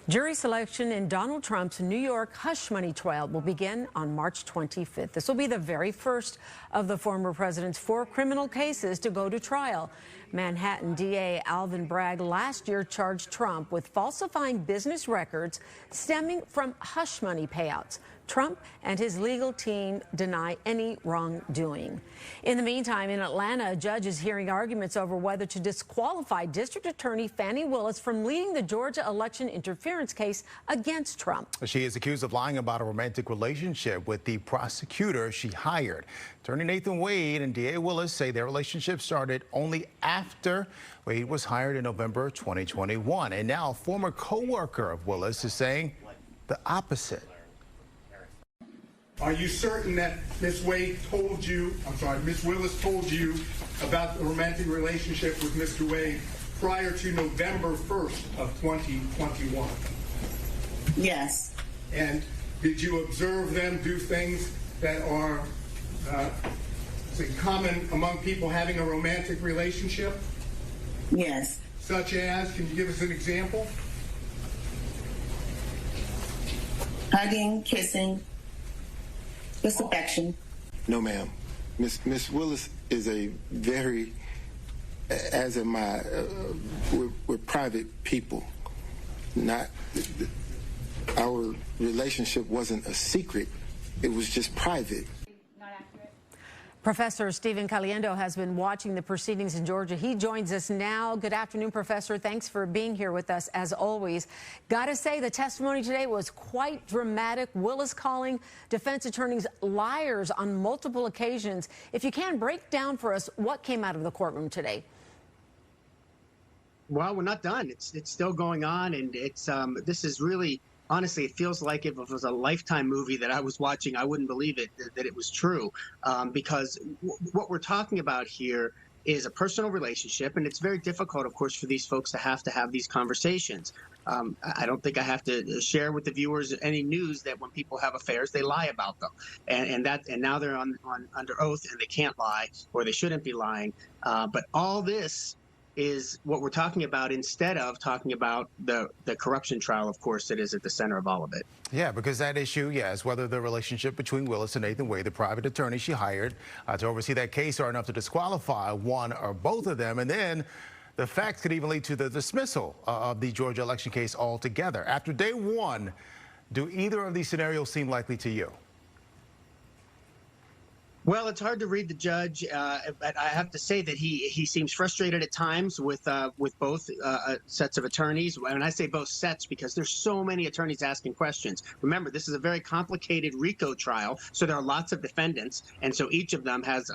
Jury selection in Donald Trump's New York hush money trial will begin on March 25th. This will be the very first of the former president's 4 criminal cases to go to trial. Manhattan DA Alvin Bragg last year charged Trump with falsifying business records stemming from hush money payouts. Trump and his legal team deny any wrongdoing. In the meantime, in Atlanta, a judge is hearing arguments over whether to disqualify District Attorney Fani Willis from leading the Georgia election interference case against Trump. She is accused of lying about a romantic relationship with the prosecutor she hired. Attorney Nathan Wade and DA Willis say their relationship started only after Wade was hired in November 2021. And now a former co-worker of Willis is saying the opposite. Are you certain that Ms. Willis told you about the romantic relationship with Mr. Wade prior to November 1st of 2021? Yes. And did you observe them do things that are common among people having a romantic relationship? Yes. Such as, can you give us an example? Hugging, kissing. Just affection. No, ma'am. Miss Willis is a very, as am I, we're private people. Not, our relationship wasn't a secret. It was just private. Professor Stephen Caliendo has been watching the proceedings in Georgia. He joins us now. Good afternoon, Professor. Thanks for being here with us, as always. Gotta say, the testimony today was quite dramatic. Willis calling defense attorneys liars on multiple occasions. If you can, break down for us what came out of the courtroom today. Well, we're not done. It's still going on, and this is really, honestly, it feels like if it was a Lifetime movie that I was watching, I wouldn't believe it, that it was true. Because what we're talking about here is a personal relationship, and it's very difficult, of course, for these folks to have these conversations. I don't think I have to share with the viewers any news that when people have affairs, they lie about them. And now they're under oath, and they can't lie, or they shouldn't be lying. But all this is what we're talking about, instead of talking about the corruption trial, of course, that is at the center of all of it. Yeah, because that issue, is whether the relationship between Willis and Nathan Wade, the private attorney she hired to oversee that case, are enough to disqualify one or both of them. And then the facts could even lead to the dismissal of the Georgia election case altogether. After day one, do either of these scenarios seem likely to you? Well, it's hard to read the judge, but I have to say that he seems frustrated at times with both sets of attorneys. When I say both sets, because there's so many attorneys asking questions. Remember, this is a very complicated RICO trial, so there are lots of defendants, and so each of them has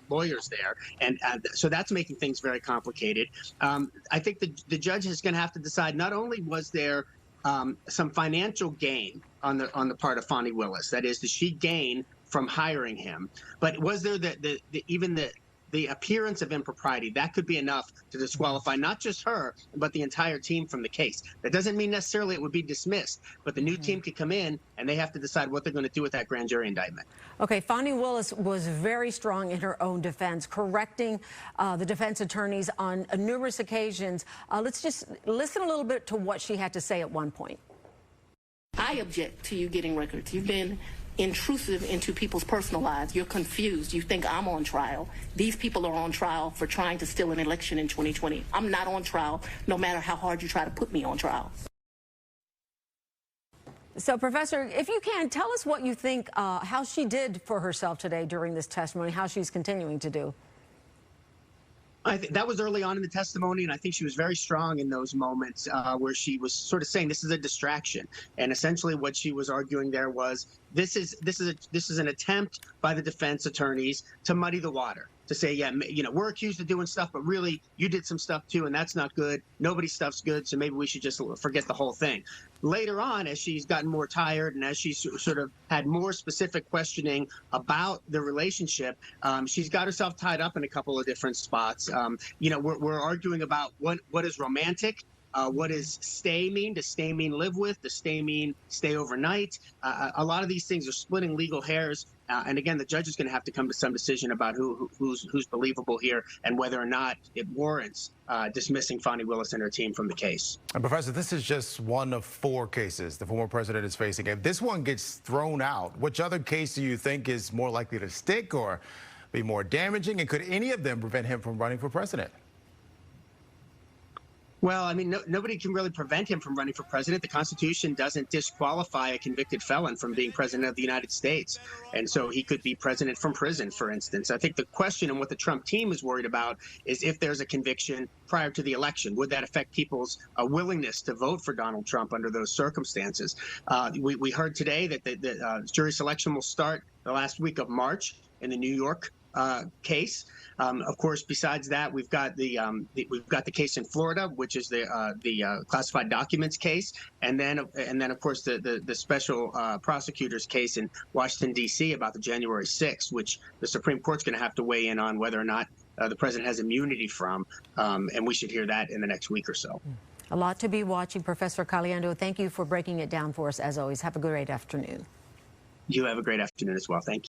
lawyers there, and so that's making things very complicated. I think the judge is going to have to decide, not only was there some financial gain on the part of Fani Willis, that is, did she gain from hiring him, but was there even the appearance of impropriety? That could be enough to disqualify not just her, but the entire team from the case. That doesn't mean necessarily it would be dismissed, but the new team could come in and they have to decide what they're going to do with that grand jury indictment. Okay, Fani Willis was very strong in her own defense, correcting the defense attorneys on numerous occasions. Let's just listen a little bit to what she had to say at one point. I object to you getting records. You've been intrusive into people's personal lives. You're confused. You think I'm on trial. These people are on trial for trying to steal an election in 2020. I'm not on trial, no matter how hard you try to put me on trial. So, Professor, if you can, tell us what you think, how she did for herself today during this testimony, how she's continuing to do. I think that was early on in the testimony, and I think she was very strong in those moments where she was sort of saying this is a distraction, and essentially what she was arguing there was this is an attempt by the defense attorneys to muddy the water, to say, yeah, we're accused of doing stuff, but really you did some stuff too, and that's not good. Nobody's stuff's good, so maybe we should just forget the whole thing. Later on, as she's gotten more tired and as she's sort of had more specific questioning about the relationship, she's got herself tied up in a couple of different spots. We're arguing about what is romantic What does stay mean? Does stay mean live with? Does stay mean stay overnight? A lot of these things are splitting legal hairs. And again, the judge is going to have to come to some decision about who's believable here and whether or not it warrants dismissing Fani Willis and her team from the case. And Professor, this is just one of 4 cases the former president is facing. If this one gets thrown out, which other case do you think is more likely to stick or be more damaging? And could any of them prevent him from running for president? Well, I mean, nobody can really prevent him from running for president. The Constitution doesn't disqualify a convicted felon from being president of the United States. And so he could be president from prison, for instance. I think the question and what the Trump team is worried about is if there's a conviction prior to the election, would that affect people's willingness to vote for Donald Trump under those circumstances? We heard today that the jury selection will start the last week of March in the New York case. Of course, besides that, we've got the case in Florida, which is the classified documents case, and then of course the special prosecutor's case in Washington D.C. about the January 6th, which the Supreme Court's going to have to weigh in on whether or not the president has immunity from, and we should hear that in the next week or so. A lot to be watching, Professor Caliendo. Thank you for breaking it down for us as always. Have a great afternoon. You have a great afternoon as well. Thank you.